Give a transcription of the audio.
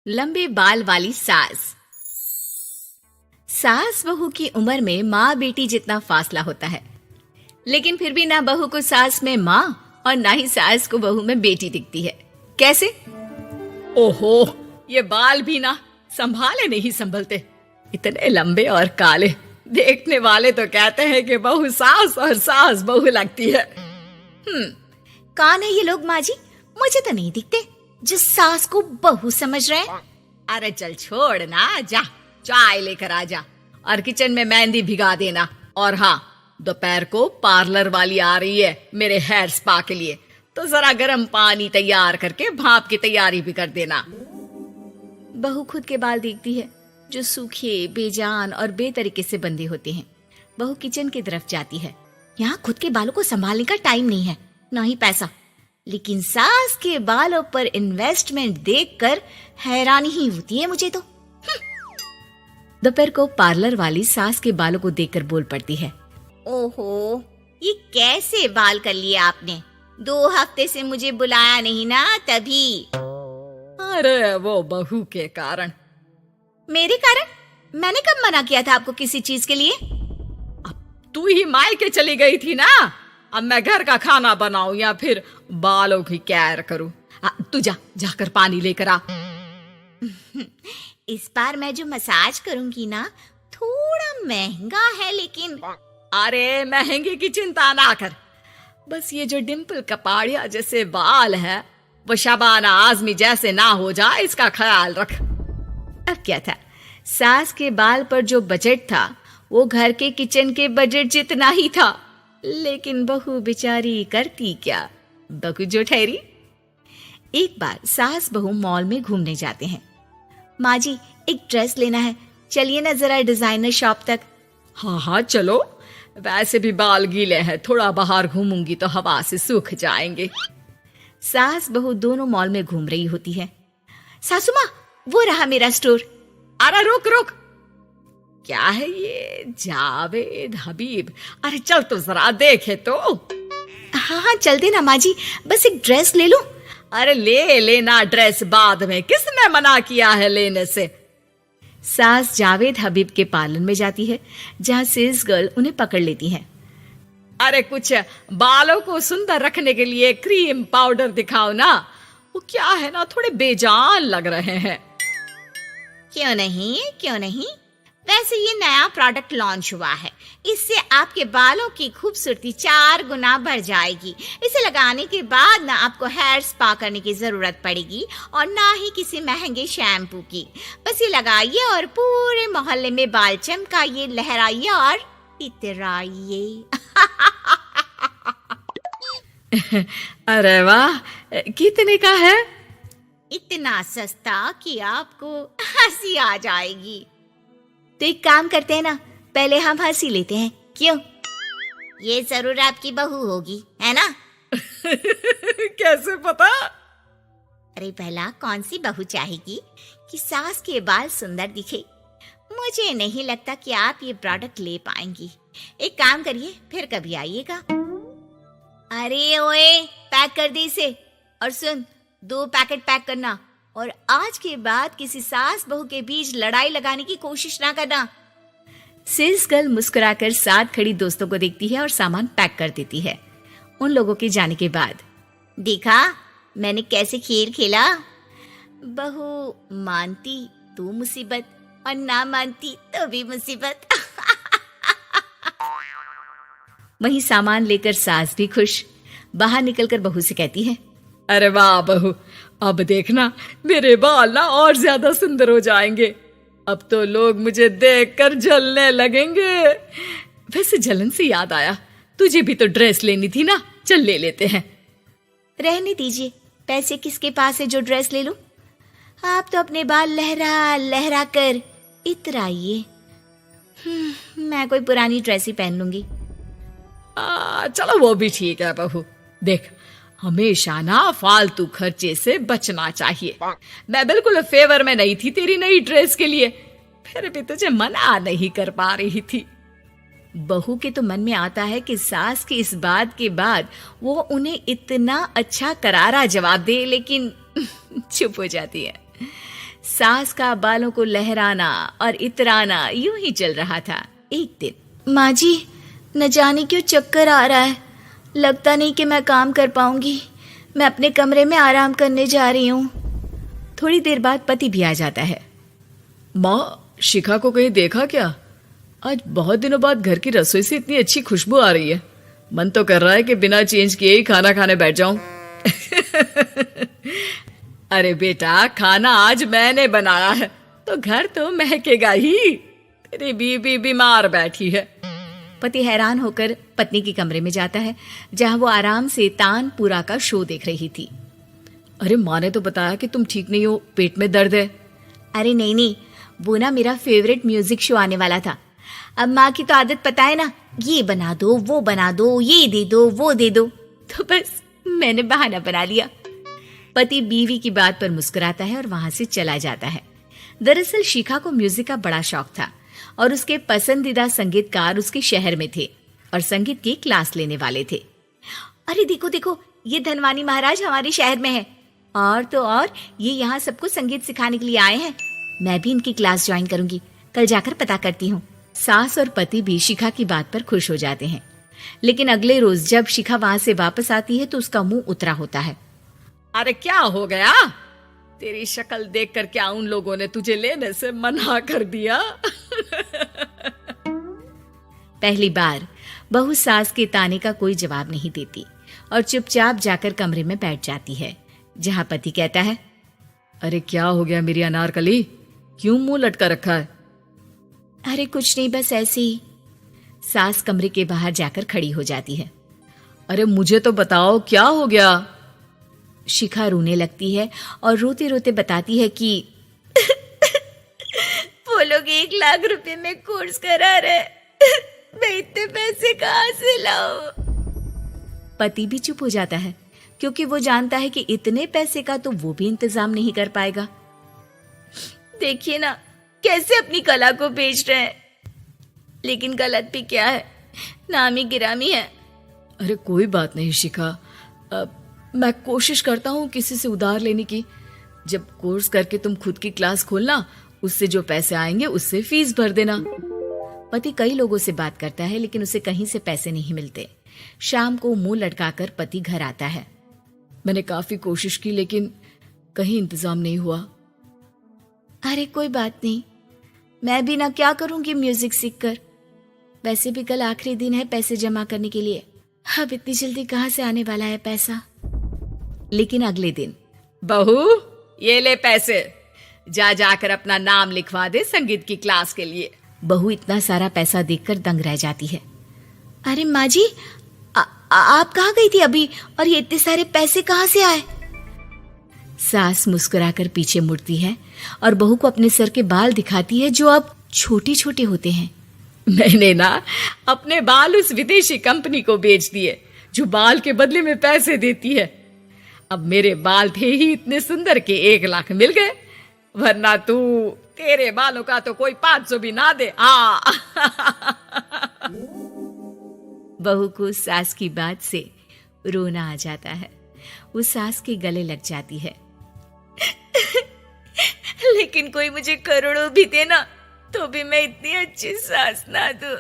लंबे बाल वाली सास। सास बहू की उम्र में माँ बेटी जितना फासला होता है, लेकिन फिर भी ना बहू को सास में माँ और ना ही सास को बहू में बेटी दिखती है। कैसे? ओहो, ये बाल भी ना संभाले नहीं संभलते, इतने लंबे और काले। देखने वाले तो कहते हैं कि बहू सास और सास बहू लगती है। कौन है ये लोग माँ जी? मुझे तो नहीं दिखते जो सास को बहू समझ रहे हैं। अरे चल छोड़ ना, जा चाय लेकर आ जा और किचन में मेहंदी भिगा देना। और हाँ, दोपहर को पार्लर वाली आ रही है मेरे हेयर स्पा के लिए, तो जरा गर्म पानी तैयार करके भाप की तैयारी भी कर देना। बहू खुद के बाल देखती है जो सूखे, बेजान और बेतरीके से बंधे होते हैं। बहू किचन की तरफ जाती है। यहाँ खुद के बालों को संभालने का टाइम नहीं है, ना ही पैसा, लेकिन सास के बालों पर इन्वेस्टमेंट देखकर हैरानी ही होती है मुझे तो। दोपहर को पार्लर वाली सास के बालों को देखकर बोल पड़ती है, ओहो, ये कैसे बाल कर लिए आपने? 2 हफ्ते से मुझे बुलाया नहीं ना, तभी। अरे वो बहू के कारण। मेरे कारण? मैंने कब मना किया था आपको किसी चीज के लिए? अब तू ही मायके चली गई थी ना, अब मैं घर का खाना बनाऊं या फिर बालों की केयर करूं? तू जाकर पानी लेकर आ। इस बार मैं जो मसाज करूंगी ना, थोड़ा महंगा है, लेकिन अरे महंगे की चिंता ना कर, बस ये जो डिम्पल कपाड़िया जैसे बाल है वो शबाना आजमी जैसे ना हो जाए, इसका ख्याल रख। अब क्या था, सास के बाल पर जो बजट था वो घर के किचन के बजट जितना ही था, लेकिन बहू बेचारी करती क्या, बहू जो ठहरी। एक बार सास बहू मॉल में घूमने जाते हैं। माँ जी, एक ड्रेस लेना है, चलिए ना जरा डिजाइनर शॉप तक। हाँ चलो, वैसे भी बाल गीले हैं, थोड़ा बाहर घूमूंगी तो हवा से सूख जाएंगे। सास बहू दोनों मॉल में घूम रही होती है। सासू माँ, वो रहा मेरा स्टोर। अरे रुक, क्या है ये? जावेद हबीब। अरे चल तो जरा देखे तो। हाँ चल देना माँ जी, बस एक ड्रेस ले लूं। अरे ले लेना ड्रेस बाद में, किसने मना किया है लेने से? सास जावेद हबीब के पार्लर में जाती है, जहाँ सेल्स गर्ल उन्हें पकड़ लेती है। अरे कुछ बालों को सुंदर रखने के लिए क्रीम पाउडर दिखाओ ना, वो क्या है ना, थोड़े बेजान लग रहे हैं। क्यों नहीं, वैसे ये नया प्रोडक्ट लॉन्च हुआ है, इससे आपके बालों की खूबसूरती 4 गुना बढ़ जाएगी। इसे लगाने के बाद ना आपको हेयर स्पा करने की जरूरत पड़ेगी और ना ही किसी महंगे शैम्पू की। बस ये लगाइए और पूरे मोहल्ले में बाल चमकाइए, लहराइए और इतराइए। अरे वाह, कितने का है? इतना सस्ता कि आपको हंसी आ जाएगी। तो एक काम करते हैं ना, पहले हम हंसी लेते हैं, क्यों? ये जरूर आपकी बहू होगी, है ना? कैसे पता? अरे भला कौन सी बहू चाहेगी कि सास के बाल सुंदर दिखे? मुझे नहीं लगता कि आप ये प्रोडक्ट ले पाएंगी। एक काम करिए, फिर कभी आइएगा। अरे ओए, पैक कर दे इसे, और सुन, 2 पैकेट पैक करना, और आज के बाद किसी सास बहू के बीच लड़ाई लगाने की कोशिश ना करना। सेल्स गर्ल मुस्कुराकर साथ खड़ी दोस्तों को देखती है और सामान पैक कर देती है। उन लोगों के जाने के बाद, देखा मैंने कैसे खेल खेला? बहू मानती तो मुसीबत, और ना मानती तो भी मुसीबत। वहीं सामान लेकर सास भी खुश। बाहर निकलकर बहू से कहती है, अरे वाह बहू, अब देखना मेरे बाल ना और ज्यादा सुंदर हो जाएंगे। अब तो लोग मुझे देखकर जलने लगेंगे। वैसे जलन से याद आया, तुझे भी तो ड्रेस लेनी थी ना, चल ले लेते हैं। रहने दीजिए, पैसे किसके पास है जो ड्रेस ले लूं? आप तो अपने बाल लहरा लहरा कर इतराइए। मैं कोई पुरानी ड्रेस ही पहन लूंगी। चलो वो भी ठीक है बहू, देख हमेशा ना फालतू खर्चे से बचना चाहिए। मैं बिल्कुल फेवर में नहीं थी तेरी नई ड्रेस के लिए, फिर भी तुझे मना नहीं कर पा रही थी। बहू के तो मन में आता है कि सास की इस बात के बाद वो उन्हें इतना अच्छा करारा जवाब दे, लेकिन चुप हो जाती है। सास का बालों को लहराना और इतराना यूं ही चल रहा था। एक दिन, माँ जी, न जाने क्यों चक्कर आ रहा है, लगता नहीं कि मैं काम कर पाऊंगी, मैं अपने कमरे में आराम करने जा रही हूँ। थोड़ी देर बाद पति भी आ जाता है। माँ, शिखा को कहीं देखा क्या? आज बहुत दिनों बाद घर की रसोई से इतनी अच्छी खुशबू आ रही है। मन तो कर रहा है कि बिना चेंज किए ही खाना खाने बैठ जाऊं। अरे बेटा, खाना आज मैंने बनाया है तो घर तो महकेगा ही। तेरी बीबी बीमार बैठी है। पति हैरान होकर पत्नी के कमरे में जाता है, जहां वो आराम से तानपुरा का शो देख रही थी। अरे, माँ ने तो बताया कि तुम ठीक नहीं हो, पेट में दर्द है। अरे नहीं, वो ना मेरा फेवरेट म्यूजिक शो आने वाला था। अब माँ की तो आदत पता है ना, ये बना दो, वो बना दो, ये दे दो, वो दे दो, तो बस मैंने बहाना बना लिया। पति बीवी की बात पर मुस्कुराता है और वहां से चला जाता है। दरअसल शिखा को म्यूजिक का बड़ा शौक था और उसके पसंदीदा संगीतकार उसके शहर में थे और संगीत की क्लास लेने वाले थे। अरे देखो देखो, ये धनवानी महाराज हमारे शहर में है, और तो और ये यहाँ सबको संगीत सिखाने के लिए आए हैं। मैं भी इनकी क्लास ज्वाइन करूंगी, कल जाकर पता करती हूँ। सास और पति भी शिखा की बात पर खुश हो जाते हैं। लेकिन अगले रोज जब शिखा वहां से वापस आती है तो उसका मुंह उतरा होता है। अरे क्या हो गया? तेरी शक्ल देखकर क्या उन लोगों ने तुझे लेने से मना कर दिया? पहली बार बहू सास के ताने का कोई जवाब नहीं देती और चुपचाप जाकर कमरे में बैठ जाती है, जहां पति कहता है, अरे क्या हो गया मेरी अनारकली, क्यों मुंह लटका रखा है? अरे कुछ नहीं, बस ऐसे ही। सास कमरे के बाहर जाकर खड़ी हो जाती है। अरे मुझे तो बताओ, क्या हो गया? शिखा रोने लगती है और रोते रोते बताती है कि वो लोग 1 लाख रुपए में कोर्स करा रहे, मैं इतने पैसे कहाँ से लाऊं? पति भी चुप हो जाता है, क्योंकि वो जानता है कि इतने पैसे का तो वो भी इंतजाम नहीं कर पाएगा। देखिए ना, कैसे अपनी कला को बेच रहे हैं, लेकिन गलत भी क्या है, नामी गिरामी है। अरे कोई बात नहीं शिखा, मैं कोशिश करता हूँ किसी से उधार लेने की। जब कोर्स करके तुम खुद की क्लास खोलना, उससे जो पैसे आएंगे उससे फीस भर देना। पति कई लोगों से बात करता है, लेकिन उसे कहीं से पैसे नहीं मिलते। शाम को मुंह लटकाकर पति घर आता है। मैंने काफी कोशिश की, लेकिन कहीं इंतजाम नहीं हुआ। अरे कोई बात नहीं, मैं भी ना क्या करूंगी म्यूजिक सीखकर। वैसे भी कल आखिरी दिन है पैसे जमा करने के लिए, अब इतनी जल्दी कहाँ से आने वाला है पैसा। लेकिन अगले दिन, बहू ये ले पैसे, जाकर अपना नाम लिखवा दे संगीत की क्लास के लिए। बहू इतना सारा पैसा देखकर दंग रह जाती है। अरे माँ जी, आप कहाँ गई थी अभी, और ये इतने सारे पैसे कहाँ से आए? सास मुस्कुराकर पीछे मुड़ती है और बहू को अपने सर के बाल दिखाती है, जो अब छोटे छोटे होते हैं। मैंने ना अपने बाल उस विदेशी कंपनी को बेच दिए, जो बाल के बदले में पैसे देती है। अब मेरे बाल थे ही इतने सुंदर के 1 लाख मिल गए, वरना तेरे बालों का तो कोई 500 भी ना दे। बहू को सास की बात से रोना आ जाता है। वो सास के गले लग जाती है। लेकिन कोई मुझे करोड़ों भी दे ना, तो भी मैं इतनी अच्छी सास ना दूं।